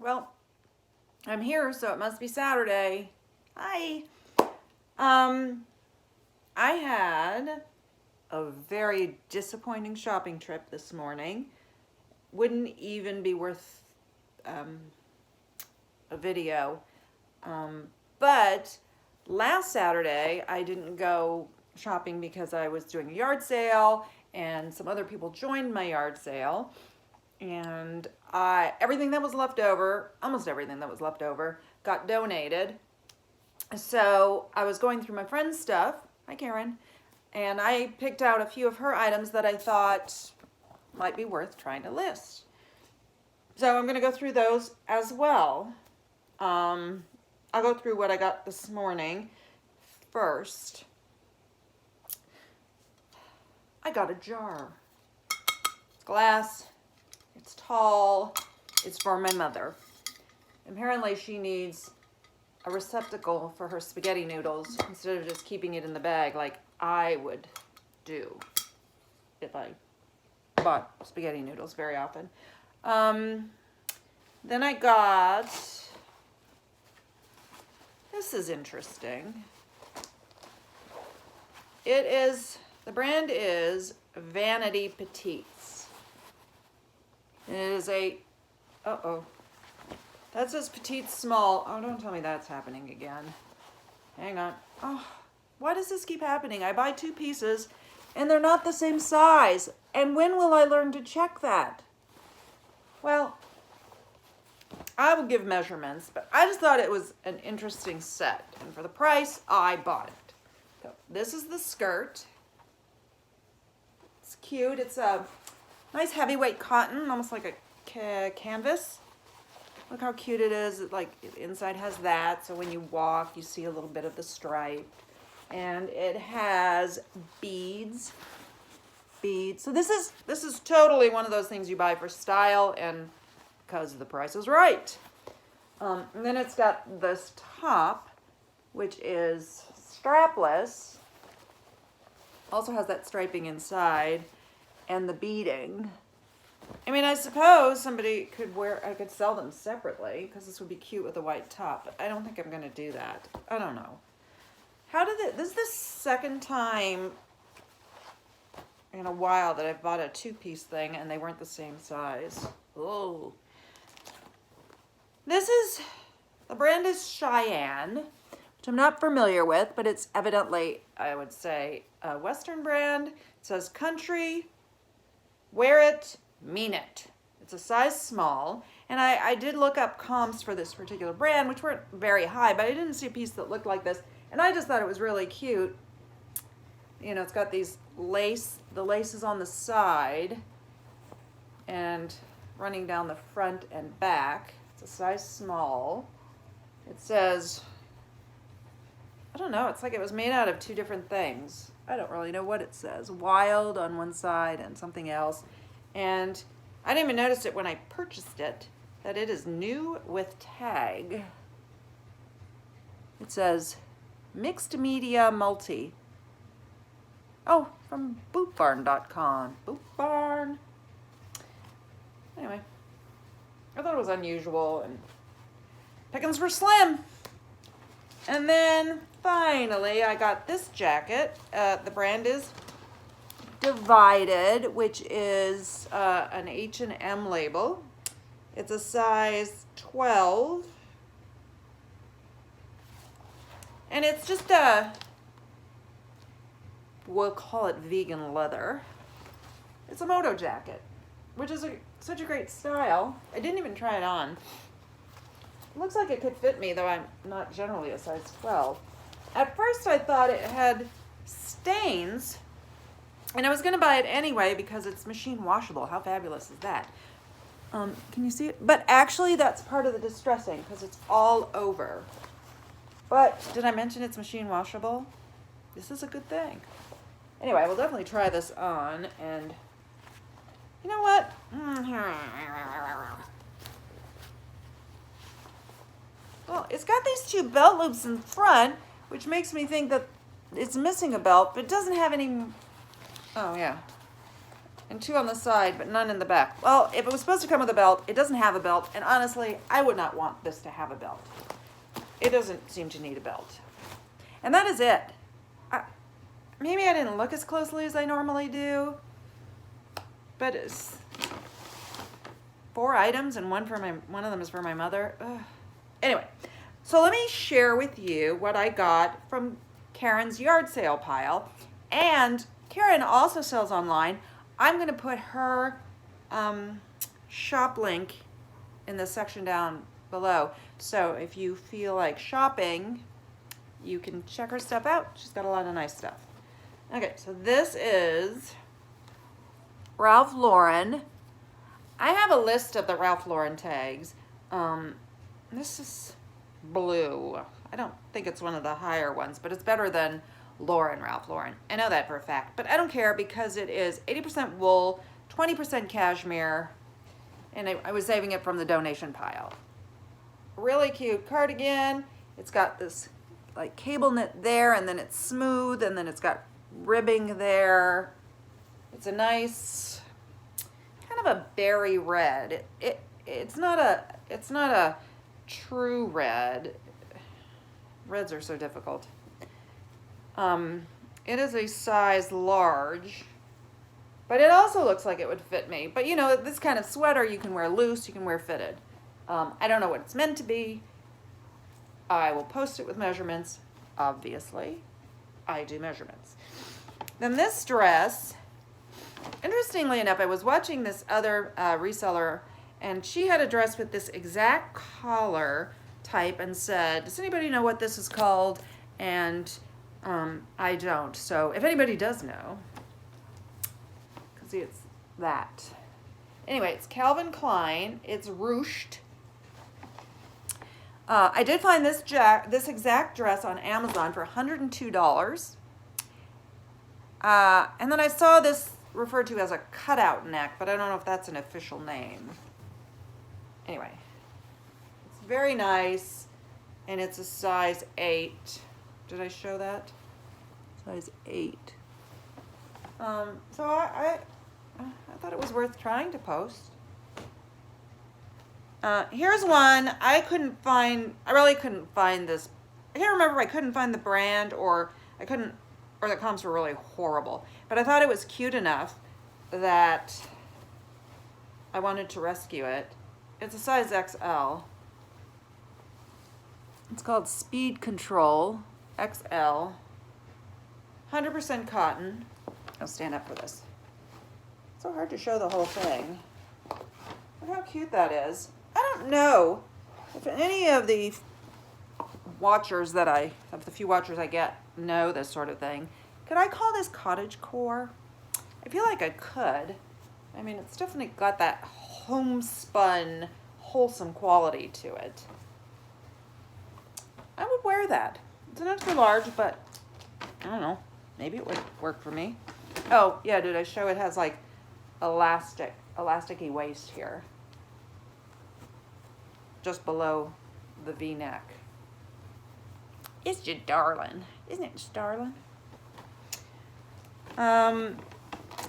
Well, I'm here, so it must be Saturday. Hi. Um, I had a very disappointing shopping trip this morning. Wouldn't even be worth um, a video. But last Saturday, I didn't go shopping because I was doing a yard sale, and some other people joined my yard sale. And everything that was left over, almost everything that was left over, got donated. So I was going through my friend's stuff. Hi, Karen. And I picked out a few of her items that I thought might be worth trying to list. So I'm going to go through those as well. I'll go through what I got this morning first. I got a jar. It's glass. It's tall. It's for my mother. Apparently she needs a receptacle for her spaghetti noodles instead of just keeping it in the bag like I would do if I bought spaghetti noodles very often. Then I got, this is interesting. The brand is Vanity Petites. It is that says petite small. Oh, don't tell me that's happening again. Hang on. Oh, why does this keep happening? I buy 2 pieces and they're not the same size. And when will I learn to check that? Well, I will give measurements, but I just thought it was an interesting set. And for the price, I bought it. So this is the skirt. It's cute. It's a nice heavyweight cotton, almost like a canvas. Look how cute it is. Like, inside has that, so when you walk, you see a little bit of the stripe. And it has beads. So this is totally one of those things you buy for style and because the price is right. And then it's got this top, which is strapless. Also has that striping inside and the beading. I mean, I suppose I could sell them separately because this would be cute with a white top, but I don't think I'm going to do that. I don't know. This is the second time in a while that I've bought a 2-piece thing and they weren't the same size. Oh. The brand is Cheyenne, which I'm not familiar with, but it's evidently, I would say, a Western brand. It says country, wear it, mean it. It's a size small, and I did look up comps for this particular brand, which weren't very high, but I didn't see a piece that looked like this, and I just thought it was really cute. You know, it's got the lace is on the side and running down the front and back. It's a size small. It says, I don't know, it's like it was made out of 2 different things. I don't really know what it says. Wild on one side and something else. And I didn't even notice it when I purchased it, that it is new with tag. It says mixed media multi. Oh, from bootbarn.com. Boot Barn. Anyway, I thought it was unusual and pickings were slim. And then finally I got this jacket. The brand is Divided, which is an H&M label. It's a size 12. And it's just we'll call it vegan leather. It's a moto jacket, which is such a great style. I didn't even try it on. It looks like it could fit me, though I'm not generally a size 12. At first I thought it had stains, and I was going to buy it anyway because it's machine washable. How fabulous is that? Can you see it? But actually that's part of the distressing because it's all over. But did I mention it's machine washable? This is a good thing. Anyway, we'll definitely try this on, and you know what? Well, it's got these 2 belt loops in front, which makes me think that it's missing a belt, but it doesn't have any. Oh, yeah. and 2 on the side, but none in the back. Well, if it was supposed to come with a belt, it doesn't have a belt, and honestly, I would not want this to have a belt. It doesn't seem to need a belt. And that is it. Maybe I didn't look as closely as I normally do, but it's 4 items, and one of them is for my mother. Ugh. Anyway, so let me share with you what I got from Karen's yard sale pile. And Karen also sells online. I'm going to put her shop link in the section down below. So if you feel like shopping, you can check her stuff out. She's got a lot of nice stuff. Okay, so this is Ralph Lauren. I have a list of the Ralph Lauren tags. This is blue. I don't think it's one of the higher ones, but it's better than Ralph Lauren. I know that for a fact, but I don't care because it is 80% wool, 20% cashmere, and I was saving it from the donation pile. Really cute cardigan. It's got this like cable knit there, and then it's smooth, and then it's got ribbing there. It's a nice kind of a berry red. It's not a true red. Reds are so difficult. It is a size large, but it also looks like it would fit me. But you know, this kind of sweater you can wear loose, you can wear fitted. I don't know what it's meant to be. I will post it with measurements, obviously. I do measurements. Then this dress, interestingly enough, I was watching this other reseller, and she had a dress with this exact collar type and said, does anybody know what this is called? And I don't. So if anybody does know, because see, it's that. Anyway, it's Calvin Klein. It's ruched. I did find this exact dress on Amazon for $102. And then I saw this referred to as a cutout neck, but I don't know if that's an official name. Anyway, it's very nice, and it's a size 8. Did I show that? Size 8. So I thought it was worth trying to post. Here's one I really couldn't find this. I can't remember if I couldn't find the brand or the comps were really horrible. But I thought it was cute enough that I wanted to rescue it. It's a size XL. It's called Speed Control XL. 100% cotton. I'll stand up for this. It's so hard to show the whole thing. Look how cute that is. I don't know if any of the watchers of the few watchers I get know this sort of thing. Could I call this cottage core? I feel like I could. I mean, it's definitely got that homespun, wholesome quality to it. I would wear that. It's not too large, but I don't know. Maybe it would work for me. Oh, yeah, did I show it has like elasticy waist here? Just below the V-neck. It's just darling. Isn't it just darling?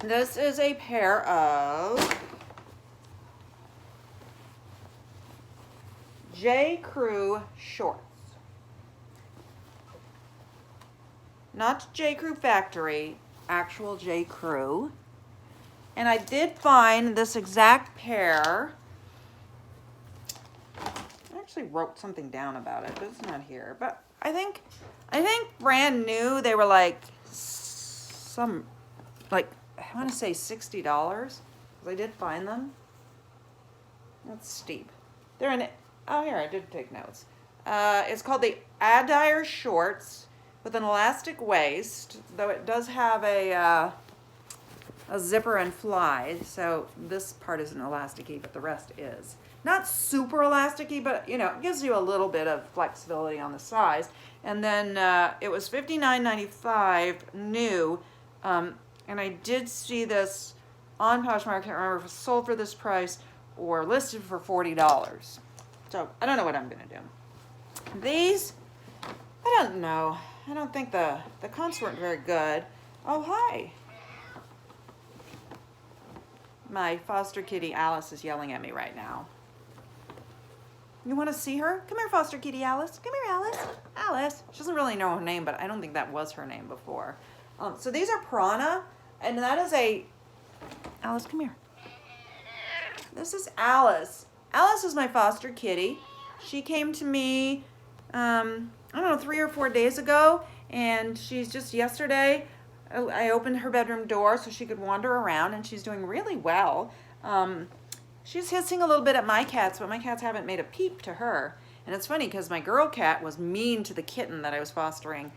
This is a pair of J. Crew shorts. Not J. Crew Factory, actual J. Crew. And I did find this exact pair. I actually wrote something down about it, but it's not here. But I think brand new, they were like I want to say $60, because I did find them. That's steep. They're in, oh, here, I did take notes. It's called the Adair shorts with an elastic waist, though it does have a zipper and fly, so this part isn't elasticy, but the rest is. Not super elasticy, but you know, it gives you a little bit of flexibility on the size. And then it was $59.95 new, and I did see this on Poshmark. I can't remember if it was sold for this price or listed for $40. So I don't know what I'm gonna do. These, I don't know. I don't think the comps weren't very good. Oh, hi. My foster kitty Alice is yelling at me right now. You want to see her? Come here, foster kitty Alice. Come here, Alice. Alice. She doesn't really know her name, but I don't think that was her name before. So these are Prana, and that is a... Alice, come here. This is Alice. Alice is my foster kitty. She came to me, I don't know, 3 or 4 days ago, and she's just yesterday, I opened her bedroom door so she could wander around, and she's doing really well. She's hissing a little bit at my cats, but my cats haven't made a peep to her. And it's funny because my girl cat was mean to the kitten that I was fostering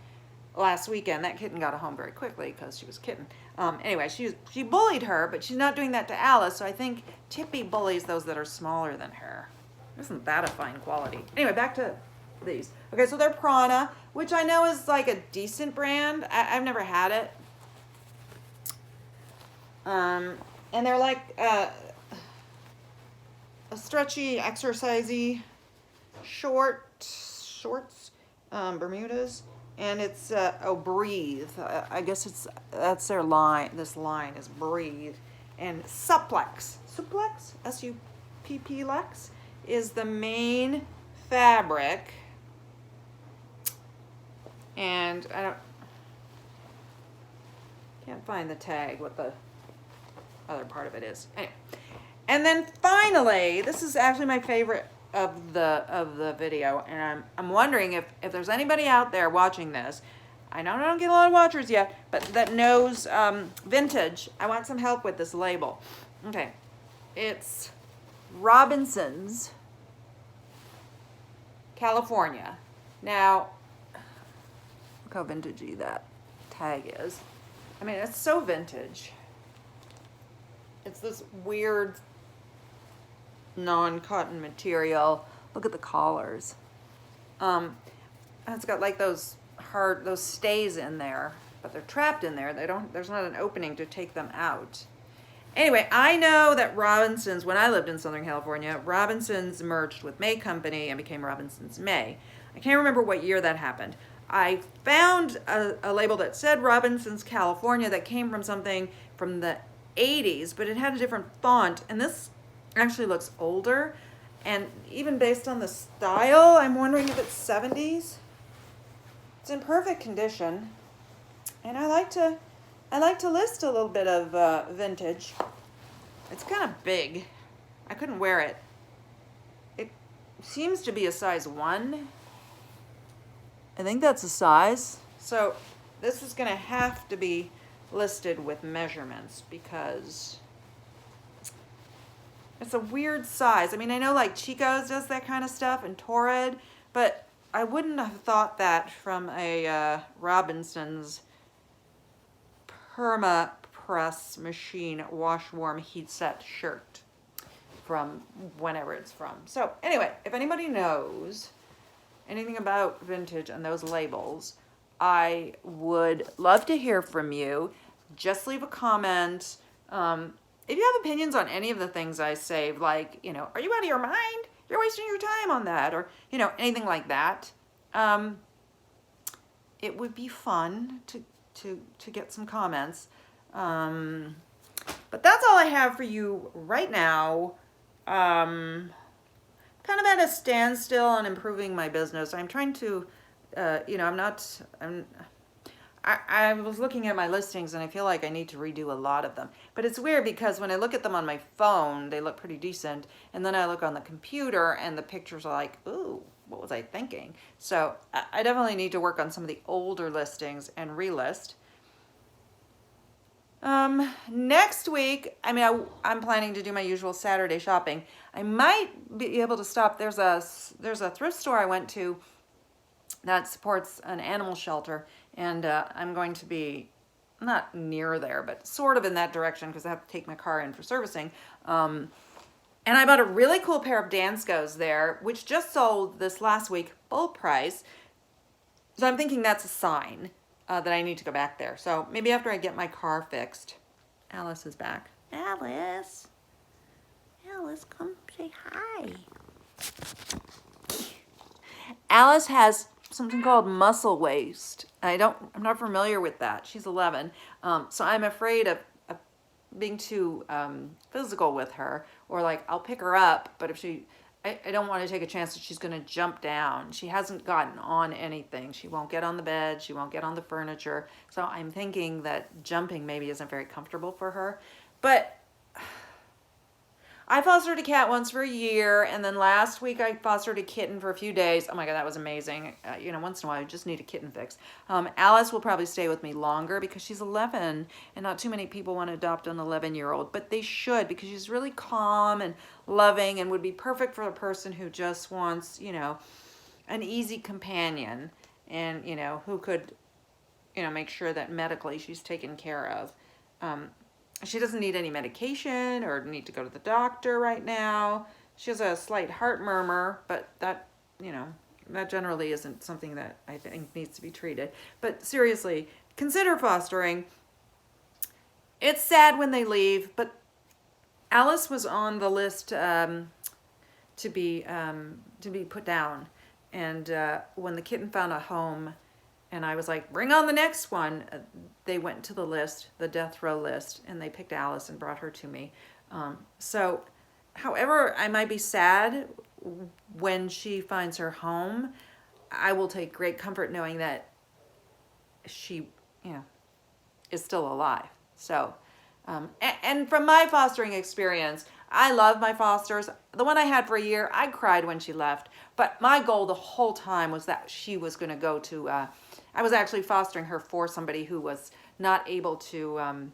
last weekend. That kitten got home very quickly because she was a kitten. Anyway, she bullied her, but she's not doing that to Alice, so I think Tippy bullies those that are smaller than her. Isn't that a fine quality? Anyway, back to these. Okay, so they're Prana, which I know is like a decent brand. I've never had it. And they're like a stretchy, exercisey shorts, Bermudas, and it's Breathe. I guess that's their line. This line is Breathe, and Supplex, S-U-P-P-Lex is the main fabric, and can't find the tag. What the other part of it is. Anyway. And then finally, this is actually my favorite of the video, and I'm wondering if there's anybody out there watching this. I know I don't get a lot of watchers yet, but that knows vintage. I want some help with this label. Okay, it's Robinson's, California. Now, look how vintagey that tag is. I mean, it's so vintage. It's this weird non-cotton material. Look at the collars. It's got like those stays in there, but they're trapped in there. There's not an opening to take them out. Anyway, I know that Robinson's, when I lived in Southern California, Robinson's merged with May Company and became Robinson's May. I can't remember what year that happened. I found a label that said Robinson's California that came from something from the 80s, but it had a different font, and this actually looks older, and even based on the style, I'm wondering if it's 70s. It's in perfect condition, and I like to list a little bit of vintage. It's kind of big. I couldn't wear it. It seems to be a size 1. I think that's a size. So this is going to have to be listed with measurements because it's a weird size. I mean, I know like Chico's does that kind of stuff and Torrid, but I wouldn't have thought that from a Robinson's Perma Press Machine Wash Warm Heat Set shirt from whenever it's from. So anyway, if anybody knows anything about vintage and those labels, I would love to hear from you. Just leave a comment. If you have opinions on any of the things I say, like, are you out of your mind? You're wasting your time on that, or, anything like that. It would be fun to get some comments. But that's all I have for you right now. Kind of at a standstill on improving my business. I'm trying to, I was looking at my listings and I feel like I need to redo a lot of them. But it's weird because when I look at them on my phone, they look pretty decent. And then I look on the computer and the pictures are like, ooh, what was I thinking? So I definitely need to work on some of the older listings and relist. Next week, I'm planning to do my usual Saturday shopping. I might be able to stop. There's a thrift store I went to that supports an animal shelter, and I'm going to be not near there, but sort of in that direction because I have to take my car in for servicing. And I bought a really cool pair of Danskos there, which just sold this last week, full price. So I'm thinking that's a sign that I need to go back there. So maybe after I get my car fixed. Alice is back. Alice, come say hi. Alice has something called muscle waist. I'm not familiar with that. She's 11. So I'm afraid of being too physical with her, or like I'll pick her up, but if I don't want to take a chance that she's going to jump down. She hasn't gotten on anything. She won't get on the bed. She won't get on the furniture. So I'm thinking that jumping maybe isn't very comfortable for her. But I fostered a cat once for a year, and then last week I fostered a kitten for a few days. Oh my God, that was amazing. Once in a while I just need a kitten fix. Alice will probably stay with me longer because she's 11, and not too many people want to adopt an 11-year-old, but they should, because she's really calm and loving and would be perfect for a person who just wants, an easy companion, and, who could, make sure that medically she's taken care of. She doesn't need any medication or need to go to the doctor right now. She has a slight heart murmur, but that generally isn't something that I think needs to be treated. But seriously, consider fostering. It's sad when they leave, but Alice was on the list to be put down. And when the kitten found a home, and I was like, bring on the next one, they went to the list, the death row list, and they picked Alice and brought her to me. So, however, I might be sad when she finds her home, I will take great comfort knowing that she, is still alive. So, and from my fostering experience, I love my fosters. The one I had for a year, I cried when she left. But my goal the whole time was that she was going to go to, I was actually fostering her for somebody who was not able to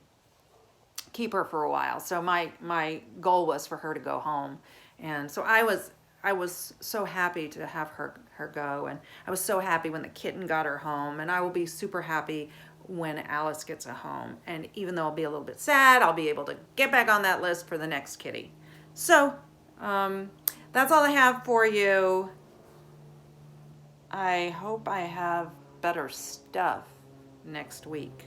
keep her for a while. So my goal was for her to go home. And so I was so happy to have her go. And I was so happy when the kitten got her home. And I will be super happy when Alice gets a home. And even though I'll be a little bit sad, I'll be able to get back on that list for the next kitty. So that's all I have for you. I hope I have better stuff next week.